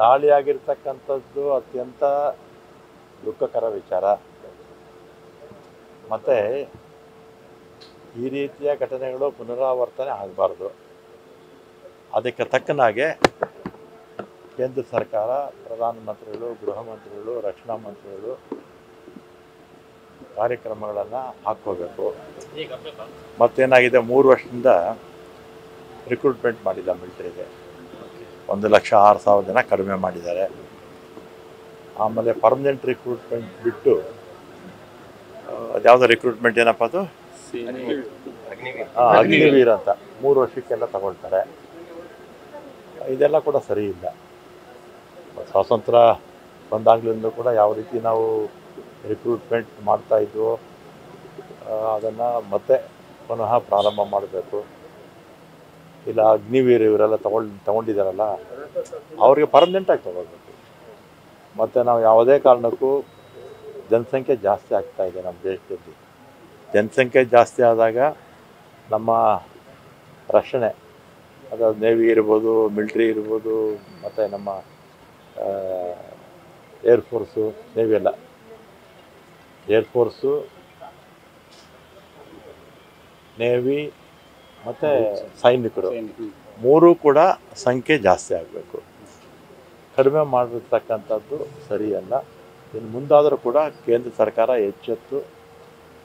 ದಾಳಿಯಾಗಿರ್ತಕ್ಕಂಥದ್ದು ಅತ್ಯಂತ ದುಃಖಕರ ವಿಚಾರ. ಮತ್ತು ಈ ರೀತಿಯ ಘಟನೆಗಳು ಪುನರಾವರ್ತನೆ ಆಗಬಾರ್ದು. ಅದಕ್ಕೆ ತಕ್ಕನಾಗೆ ಕೇಂದ್ರ ಸರ್ಕಾರ, ಪ್ರಧಾನಮಂತ್ರಿಗಳು, ಗೃಹ ಮಂತ್ರಿಗಳು, ರಕ್ಷಣಾ ಮಂತ್ರಿಗಳು ಕಾರ್ಯಕ್ರಮಗಳನ್ನು ಹಾಕ್ಕೋಬೇಕು. ಮತ್ತೇನಾಗಿದೆ, 3 ವರ್ಷದಿಂದ ರಿಕ್ರೂಟ್ಮೆಂಟ್ ಮಾಡಿಲ್ಲ ಮಿಲಿಟರಿಗೆ. 1,06,000 ಜನ ಕಡಿಮೆ ಮಾಡಿದ್ದಾರೆ. ಆಮೇಲೆ ಪರ್ಮನೆಂಟ್ ರಿಕ್ರೂಟ್ಮೆಂಟ್ ಬಿಟ್ಟು ಅದ್ಯಾವುದೋ ರಿಕ್ರೂಟ್ಮೆಂಟ್ ಏನಪ್ಪ ಅದು, ಅಗ್ನಿವೀರ್ ಅಂತ 3 ವರ್ಷಕ್ಕೆಲ್ಲ ತಗೊಳ್ತಾರೆ. ಇದೆಲ್ಲ ಕೂಡ ಸರಿ ಇಲ್ಲ. ಸ್ವಾತಂತ್ರ್ಯ ಬಂದಾಗಲಿಂದ ಕೂಡ ಯಾವ ರೀತಿ ನಾವು ರಿಕ್ರೂಟ್ಮೆಂಟ್ ಮಾಡ್ತಾಯಿದ್ವೋ ಅದನ್ನು ಮತ್ತೆ ಪುನಃ ಪ್ರಾರಂಭ ಮಾಡಬೇಕು. ಇಲ್ಲ ಅಗ್ನಿವೀರ್ ಇವರೆಲ್ಲ ತಗೊಂಡಿದ್ದಾರಲ್ಲ ಅವ್ರಿಗೆ ಪರ್ಮನೆಂಟಾಗಿ ತಗೊಳ್ಬೇಕು. ಮತ್ತು ನಾವು ಯಾವುದೇ ಕಾರಣಕ್ಕೂ ಜನಸಂಖ್ಯೆ ಜಾಸ್ತಿ ಆಗ್ತಾಯಿದೆ ನಮ್ಮ ದೇಶದಲ್ಲಿ. ಜನಸಂಖ್ಯೆ ಜಾಸ್ತಿ ಆದಾಗ ನಮ್ಮ ರಕ್ಷಣೆ, ಅದು ನೇವಿ ಇರ್ಬೋದು, ಮಿಲ್ಟ್ರಿ ಇರ್ಬೋದು, ಮತ್ತು ನಮ್ಮ ಏರ್ಫೋರ್ಸು, ನೇವಿ ಎಲ್ಲ, ಏರ್ಫೋರ್ಸು, ನೇವಿ ಮತ್ತು ಸೈನಿಕರು 3 ಕೂಡ ಸಂಖ್ಯೆ ಜಾಸ್ತಿ ಆಗಬೇಕು. ಕಡಿಮೆ ಮಾಡಿರ್ತಕ್ಕಂಥದ್ದು ಸರಿಯಲ್ಲ. ಇನ್ನು ಮುಂದಾದರೂ ಕೂಡ ಕೇಂದ್ರ ಸರ್ಕಾರ ಎಚ್ಚೆತ್ತು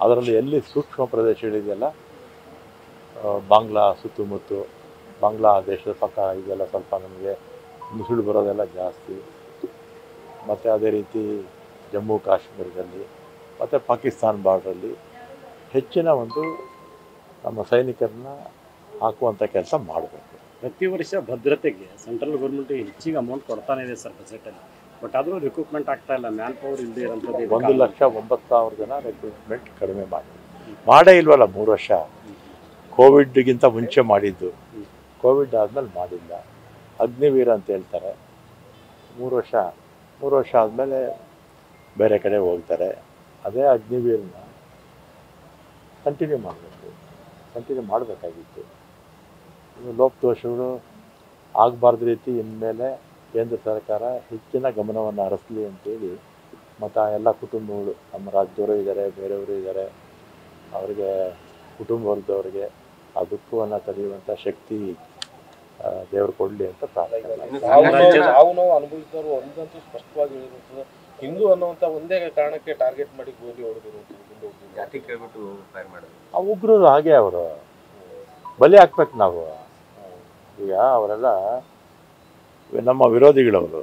ಅದರಲ್ಲಿ ಎಲ್ಲಿ ಸೂಕ್ಷ್ಮ ಪ್ರದೇಶಗಳಿದೆಯಲ್ಲ, ಬಾಂಗ್ಲಾ ಸುತ್ತಮುತ್ತ, ಬಾಂಗ್ಲಾದೇಶದ ಪಕ್ಕ ಇದೆಲ್ಲ ಸ್ವಲ್ಪ ನಮಗೆ ನುಸುಳು ಬರೋದೆಲ್ಲ ಜಾಸ್ತಿ. ಮತ್ತು ಅದೇ ರೀತಿ ಜಮ್ಮು ಕಾಶ್ಮೀರದಲ್ಲಿ ಮತ್ತು ಪಾಕಿಸ್ತಾನ ಬಾರ್ಡ್ರಲ್ಲಿ ಹೆಚ್ಚಿನ ಒಂದು ನಮ್ಮ ಸೈನಿಕರನ್ನ ಹಾಕುವಂಥ ಕೆಲಸ ಮಾಡಬೇಕು. ಪ್ರತಿ ವರ್ಷ ಭದ್ರತೆಗೆ ಸೆಂಟ್ರಲ್ ಗೌರ್ಮೆಂಟ್ ಹೆಚ್ಚಿಗೆ ಅಮೌಂಟ್ ಕೊಡ್ತಾನೆ ಇದೆ ಸರ್ ಬಜೆಟಲ್ಲಿ. ಬಟ್ ಆದರೂ ರಿಕ್ರೂಟ್ಮೆಂಟ್ ಆಗ್ತಾ ಇಲ್ಲ, ಮ್ಯಾನ್ ಪವರ್ ಇಲ್ಲದೆ ಇರೋಂಥದ್ದು. 1,09,000 ಜನ ರಿಕ್ರೂಟ್ಮೆಂಟ್ ಕಡಿಮೆ ಮಾಡೇ ಇಲ್ವಲ್ಲ 3 ವರ್ಷ. ಕೋವಿಡ್ಗಿಂತ ಮುಂಚೆ ಮಾಡಿದ್ದು, ಕೋವಿಡ್ ಆದಮೇಲೆ ಮಾಡಿಲ್ಲ. ಅಗ್ನಿವೀರ ಅಂತ ಹೇಳ್ತಾರೆ. 3 ವರ್ಷ ಆದಮೇಲೆ ಬೇರೆ ಕಡೆ ಹೋಗ್ತಾರೆ. ಅದೇ ಅಗ್ನಿವೀರನ್ನ ಕಂಟಿನ್ಯೂ ಮಾಡಬೇಕಾಗಿತ್ತು. ಲೋಪದೋಷಗಳು ಆಗಬಾರ್ದು ರೀತಿ ಇನ್ಮೇಲೆ ಕೇಂದ್ರ ಸರ್ಕಾರ ಹೆಚ್ಚಿನ ಗಮನವನ್ನು ಹರಿಸಲಿ ಅಂತೇಳಿ, ಮತ್ತು ಎಲ್ಲ ಕುಟುಂಬಗಳು, ನಮ್ಮ ರಾಜ್ಯದವರು ಇದ್ದಾರೆ, ಬೇರೆಯವರು ಇದ್ದಾರೆ, ಅವರಿಗೆ ಕುಟುಂಬ ವರ್ಗದವರಿಗೆ ಆ ದುಃಖವನ್ನು ತಡೆಯುವಂಥ ಶಕ್ತಿ ದೇವರು ಕೊಡಲಿ ಅಂತ ಪ್ರಾರ್ಥನೆ. ನಾವು ಅನುಭವಿಸಿದವರು ಒಂದಂತೂ ಸ್ಪಷ್ಟವಾಗಿ ಹೇಳಿರುತ್ತದೆ, ಹಿಂದೂ ಅನ್ನುವಂಥ ಒಂದೇ ಕಾರಣಕ್ಕೆ ಟಾರ್ಗೆಟ್ ಮಾಡಿ ಗೋಲಿ ಹೊಡೆದಿರುವಂಥದ್ದು, ಜಾತಿ ಕೇಳ್ಬಿಟ್ಟು ಫೈರ್ ಮಾಡೋದು. ಆ ಉಗ್ರರು ಹಾಗೆ ಅವರು ಬಲಿ ಹಾಕ್ಬೇಕು ನಾವು. ಈಗ ಅವರೆಲ್ಲ ನಮ್ಮ ವಿರೋಧಿಗಳವರು.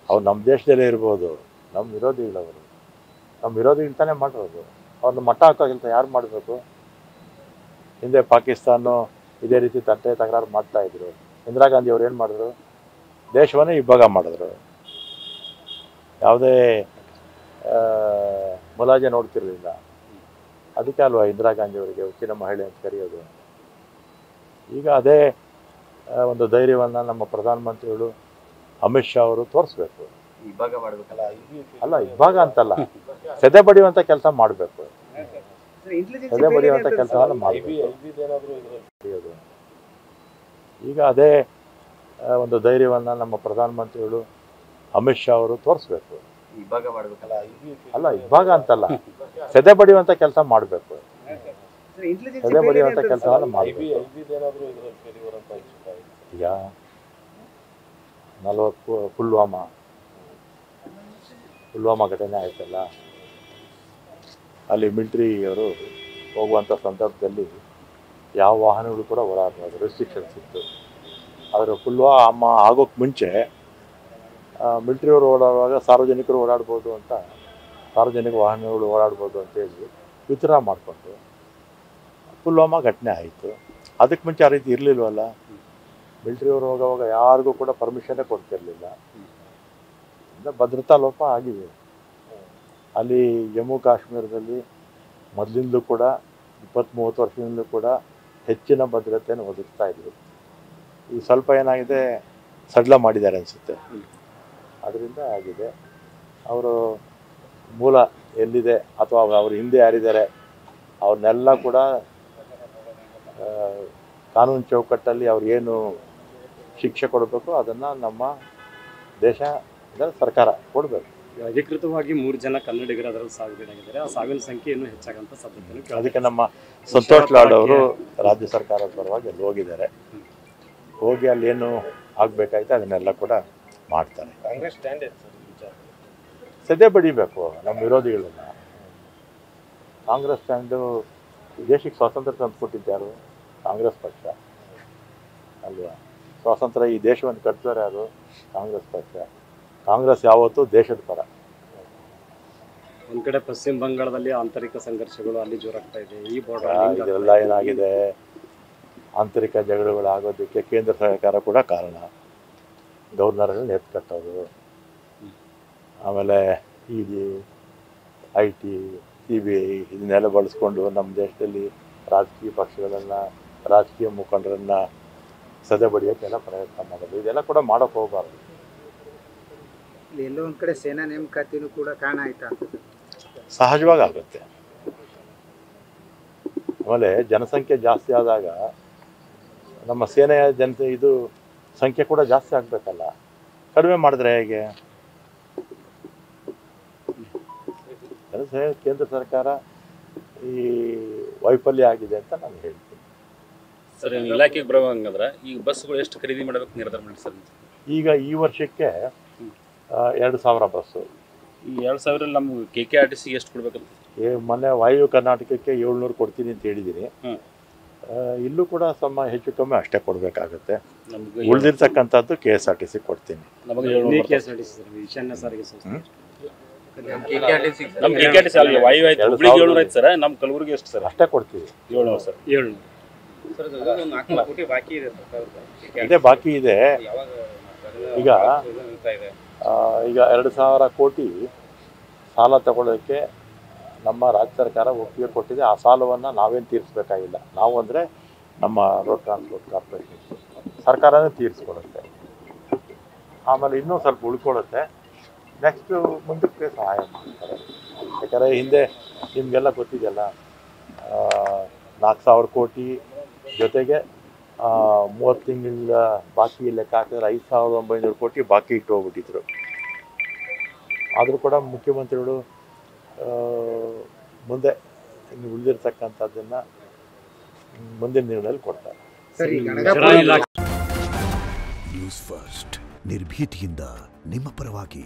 ಅವ್ರು ನಮ್ಮ ದೇಶದಲ್ಲೇ ಇರ್ಬೋದು, ನಮ್ಮ ವಿರೋಧಿಗಳು ತಾನೇ ಮಾಡಿರೋದು. ಅವ್ರನ್ನ ಮಟ್ಟ ಹಾಕೋ ಕೆಲಸ ಯಾರು ಮಾಡಬೇಕು? ಹಿಂದೆ ಪಾಕಿಸ್ತಾನ ಇದೇ ರೀತಿ ತಕರಾರು ಮಾಡ್ತಾಯಿದ್ರು. ಇಂದಿರಾ ಗಾಂಧಿ ಅವ್ರು ಏನು ಮಾಡಿದ್ರು? ದೇಶವನ್ನೇ ಇಬ್ಬಾಗ ಮಾಡಿದ್ರು. ಯಾವುದೇ ಮುಲಾಜೆ ನೋಡ್ತಿರಲಿಲ್ಲ. ಅದಕ್ಕೆ ಅಲ್ವಾ ಇಂದಿರಾ ಗಾಂಧಿ ಅವರಿಗೆ ಹುಚ್ಚಿನ ಮಹಿಳೆ ಅಂತ ಕರೆಯೋದು. ಈಗ ಅದೇ ಒಂದು ಧೈರ್ಯವನ್ನು ನಮ್ಮ ಪ್ರಧಾನಮಂತ್ರಿಗಳು ಅಮಿತ್ ಶಾ ಅವರು ತೋರಿಸ್ಬೇಕು. ಇಬ್ಬಾಗ ಮಾಡಬೇಕಲ್ಲ, ಅಲ್ಲ ಇಬ್ಬಾಗ ಅಂತಲ್ಲ, ಸೆದೆ ಬಡಿಯುವಂಥ ಕೆಲಸ ಮಾಡಬೇಕು. ಸೆದೆ ಬಡಿಯುವಂಥ ಕೆಲಸವನ್ನು ಮಾಡಬೇಕು. ಈಗ ಅದೇ ಒಂದು ಧೈರ್ಯವನ್ನು ನಮ್ಮ ಪ್ರಧಾನಮಂತ್ರಿಗಳು ಅಮಿತ್ ಶಾ ಅವರು ತೋರಿಸ್ಬೇಕು. ಇಬ್ಬಾಗ ಮಾಡಬೇಕಲ್ಲ, ಅಲ್ಲ ಇಬ್ಬಾಗ ಅಂತಲ್ಲ, ಸೆದೆ ಬಡಿಯುವಂಥ ಕೆಲಸ ಮಾಡಬೇಕು. ಸೆದೆ ಬಡಿಯುವಂಥ ಕೆಲಸವನ್ನು ಮಾಡಬೇಕು. ಈಗ 40 ಪುಲ್ವಾಮಾ ಘಟನೆ ಆಯ್ತಲ್ಲ, ಅಲ್ಲಿ ಮಿಲಿಟ್ರಿಯವರು ಹೋಗುವಂಥ ಸಂದರ್ಭದಲ್ಲಿ ಯಾವ ವಾಹನಗಳು ಕೂಡ ಓಡಾಡಬಾರ್ದು, ರೆಸ್ಟ್ರಿಕ್ಷನ್ಸ್ ಇತ್ತು. ಆದರೆ ಪುಲ್ವಾಮಾ ಆಗೋಕ್ಕೆ ಮುಂಚೆ ಮಿಲಿಟ್ರಿಯವರು ಓಡಾಡುವಾಗ ಸಾರ್ವಜನಿಕರು ಓಡಾಡ್ಬೋದು ಅಂತ, ಸಾರ್ವಜನಿಕ ವಾಹನಗಳು ಓಡಾಡ್ಬೋದು ಅಂತೇಳಿ ವಿಚಾರ ಮಾಡಿಕೊಂಡು ಪುಲ್ವಾಮಾ ಘಟನೆ ಆಯಿತು. ಅದಕ್ಕೆ ಮುಂಚೆ ಆ ರೀತಿ ಇರಲಿಲ್ವಲ್ಲ. ಮಿಲಿಟ್ರಿಯವರು ಹೋಗೋವಾಗ ಯಾರಿಗೂ ಕೂಡ ಪರ್ಮಿಷನ್ನೇ ಕೊಡ್ತಿರಲಿಲ್ಲ. ಭದ್ರತಾ ಲೋಪ ಆಗಿದೆ. ಅಲ್ಲಿ ಜಮ್ಮು ಕಾಶ್ಮೀರದಲ್ಲಿ ಮೊದಲಿಂದಲೂ ಕೂಡ 20-30 ವರ್ಷದಿಂದಲೂ ಕೂಡ ಹೆಚ್ಚಿನ ಭದ್ರತೆಯನ್ನು ಒದಗಿಸ್ತಾ ಇದ್ರು. ಈ ಸ್ವಲ್ಪ ಏನಾಗಿದೆ, ಸಡ್ಲ ಮಾಡಿದ್ದಾರೆ ಅನಿಸುತ್ತೆ, ಅದರಿಂದ ಆಗಿದೆ. ಅವರು ಮೂಲ ಎಲ್ಲಿದೆ ಅಥವಾ ಅವ್ರ ಹಿಂದೆ ಯಾರಿದ್ದಾರೆ ಅವ್ರನ್ನೆಲ್ಲ ಕೂಡ ಕಾನೂನು ಚೌಕಟ್ಟಲ್ಲಿ ಅವ್ರಿಗೇನು ಶಿಕ್ಷೆ ಕೊಡಬೇಕು ಅದನ್ನು ನಮ್ಮ ದೇಶ ಸರ್ಕಾರ ಕೊಡಬೇಕು. ಅಧಿಕೃತವಾಗಿ 3 ಜನ ಕನ್ನಡಿಗರು ಅದರಲ್ಲಿ ಸಾವಿಗೀಡಾಗಿದ್ದಾರೆ. ಆ ಸಾವಿನ ಸಂಖ್ಯೆ ಇನ್ನೂ ಹೆಚ್ಚಾಗಂತ ಸಾಧ್ಯತೆ. ಅದಕ್ಕೆ ನಮ್ಮ ಸಂತೋಷ್ ಲಾಡ್ ಅವರು ರಾಜ್ಯ ಸರ್ಕಾರದ ಪರವಾಗಿ ಅಲ್ಲಿ ಹೋಗಿದ್ದಾರೆ. ಹೋಗಿ ಅಲ್ಲಿ ಏನು ಆಗಬೇಕಾಯ್ತು ಅದನ್ನೆಲ್ಲ ಕೂಡ ಮಾಡ್ತಾರೆ. ಕಾಂಗ್ರೆಸ್ ಸ್ಟ್ಯಾಂಡ್ ಇದೆ ಸರ್ ವಿಚಾರ ಸದ್ಯ ಬಡಿಬೇಕು ನಮ್ಮ ವಿರೋಧಿಗಳನ್ನ. ಕಾಂಗ್ರೆಸ್ ಸ್ಟ್ಯಾಂಡು ದೇಶಕ್ಕೆ ಸ್ವಾತಂತ್ರ್ಯ ತಂದುಕೊಟ್ಟಿದ್ದಾರು ಕಾಂಗ್ರೆಸ್ ಪಕ್ಷ ಅಲ್ವಾ. ಸ್ವಾತಂತ್ರ್ಯ ಈ ದೇಶವನ್ನು ಕಟ್ಟಿದವರು ಯಾರು? ಕಾಂಗ್ರೆಸ್ ಪಕ್ಷ. ಕಾಂಗ್ರೆಸ್ ಯಾವತ್ತೂ ದೇಶದ ಪರ. ಒಂದ್ ಕಡೆ ಪಶ್ಚಿಮ ಬಂಗಾಳದಲ್ಲಿ ಆಂತರಿಕ ಸಂಘರ್ಷಗಳು ಅಲ್ಲಿ ಜೋರಾಗ್ತಾ ಇದೆ. ಈ ಬಾರ್ಡರ್ ಇದೆಲ್ಲ ಏನಾಗಿದೆ, ಆಂತರಿಕ ಜಗಳಗಳು ಆಗೋದಕ್ಕೆ ಕೇಂದ್ರ ಸರ್ಕಾರ ಕೂಡ ಕಾರಣ. ಗವರ್ನರ್ಗಳನ್ನ ಎತ್ಕಟ್ಟೋದು, ಆಮೇಲೆ ಇಡಿ, IT, CBI ಇದನ್ನೆಲ್ಲ ಬಳಸ್ಕೊಂಡು ನಮ್ಮ ದೇಶದಲ್ಲಿ ರಾಜಕೀಯ ಪಕ್ಷಗಳನ್ನು, ರಾಜಕೀಯ ಮುಖಂಡರನ್ನು ಸದೆ ಬಡಿಯೋಕ್ಕೆಲ್ಲ ಪ್ರಯತ್ನ ಮಾಡೋದು. ಇದೆಲ್ಲ ಕೂಡ ಮಾಡೋಕ್ಕೆ ಹೋಗಬಾರ್ದು. ಎಲ್ಲೋ ಒಂದು ಕಡೆ ಸೇನಾ ನೇಮಕಾತಿನೂ ಕೂಡ ಕಾರಣ ಆಯ್ತಾ ಅಂತ ಸಹಜವಾಗಿ ಆಗುತ್ತೆ. ಆಮೇಲೆ ಜನಸಂಖ್ಯೆ ಜಾಸ್ತಿ ಆದಾಗ ನಮ್ಮ ಸೇನೆಯ ಇದು ಸಂಖ್ಯೆ ಕೂಡ ಜಾಸ್ತಿ ಆಗಬೇಕಲ್ಲ. ಕಡಿಮೆ ಮಾಡಿದ್ರೆ ಹೇಗೆ? ಕೇಂದ್ರ ಸರ್ಕಾರ ಈ ವೈಫಲ್ಯ ಆಗಿದೆ ಅಂತ ನಾನು ಹೇಳ್ತೀನಿ. ಸರ್ ಇಲಾಖೆಗೆ ಬರುವಂಗಂದ್ರೆ ಈಗ ಬಸ್ಗಳು ಎಷ್ಟು ಖರೀದಿ ಮಾಡಬೇಕು ನಿರ್ಧಾರ ಮಾಡಿ ಸರ್? ಈಗ ಈ ವರ್ಷಕ್ಕೆ 2000 ಬಸ್ಸು. ಈ 2000 ನಮ್ಮ KKRTC ಎಷ್ಟು ಕೊಡ್ಬೇಕಂತ? ಮೊನ್ನೆ ವಾಯು ಕರ್ನಾಟಕಕ್ಕೆ 700 ಕೊಡ್ತೀನಿ ಅಂತ ಹೇಳಿದ್ದೀನಿ. ಇಲ್ಲೂ ಕೂಡ ಸ್ವಲ್ಪ ಹೆಚ್ಚು ಕಮ್ಮಿ ಅಷ್ಟೇ ಕೊಡಬೇಕಾಗುತ್ತೆ. ಉಳಿದಿರ್ತಕ್ಕಂಥದ್ದು KSRTC ಕೊಡ್ತೀನಿ. ನಮಗೆ ಈಶಾನ್ಯ ಸಾರಿಗೆ ಸಂಸ್ಥೆ ನಮ್ಮ KKRTC ಅಲ್ಲಿ ವಾಯು ಆಯ್ತು, ಹುಬ್ಳಿಗೆ 700 ಆಯ್ತು ಸರ್. ನಮ್ಮ ಕಲಬುರಗಿ ಎಷ್ಟು ಸರ್? ಅಷ್ಟೇ ಕೊಡ್ತೀವಿ. 700 ಸರ್. 700 ಇದೇ ಬಾಕಿ ಇದೆ. ಈಗ 2000 ಕೋಟಿ ಸಾಲ ತಗೊಳ್ಳೋಕ್ಕೆ ನಮ್ಮ ರಾಜ್ಯ ಸರ್ಕಾರ ಒಪ್ಪಿಗೆ ಕೊಟ್ಟಿದೆ. ಆ ಸಾಲವನ್ನು ನಾವೇನು ತೀರಿಸಬೇಕಾಗಿಲ್ಲ. ನಾವು ಅಂದರೆ ನಮ್ಮ ರೋಡ್ ಟ್ರಾನ್ಸ್ಪೋರ್ಟ್ ಕಾರ್ಪೊರೇಷನ್ ಸರ್ಕಾರನೇ ತೀರಿಸ್ಕೊಡುತ್ತೆ. ಆಮೇಲೆ ಇನ್ನೂ ಸ್ವಲ್ಪ ಉಳ್ಕೊಳ್ಳುತ್ತೆ. ನೆಕ್ಸ್ಟು ಮುಂದಕ್ಕೆ ಸಹಾಯ ಮಾಡ್ತಾರೆ. ಯಾಕಂದರೆ ಹಿಂದೆ ನಿಮಗೆಲ್ಲ ಗೊತ್ತಿದೆಯಲ್ಲ, 4000 ಕೋಟಿ ಜೊತೆಗೆ 30 ತಿಂಗಳ ಬಾಕಿ ಲೆಕ್ಕ ಹಾಕಿದ್ರೆ 5900 ಕೋಟಿ ಬಾಕಿ ಇಟ್ಟು ಹೋಗ್ಬಿಟ್ಟಿದ್ರು. ಆದರೂ ಕೂಡ ಮುಖ್ಯಮಂತ್ರಿಗಳು ಮುಂದೆ ಉಳಿದಿರ್ತಕ್ಕಂಥದ್ದನ್ನು ಮುಂದಿನ ದಿನಗಳಲ್ಲಿ ಕೊಡ್ತಾರೆ. ನ್ಯೂಸ್ ಫಸ್ಟ್ ನಿರ್ಭೀತಿಯಿಂದ ನಿಮ್ಮ ಪರವಾಗಿ.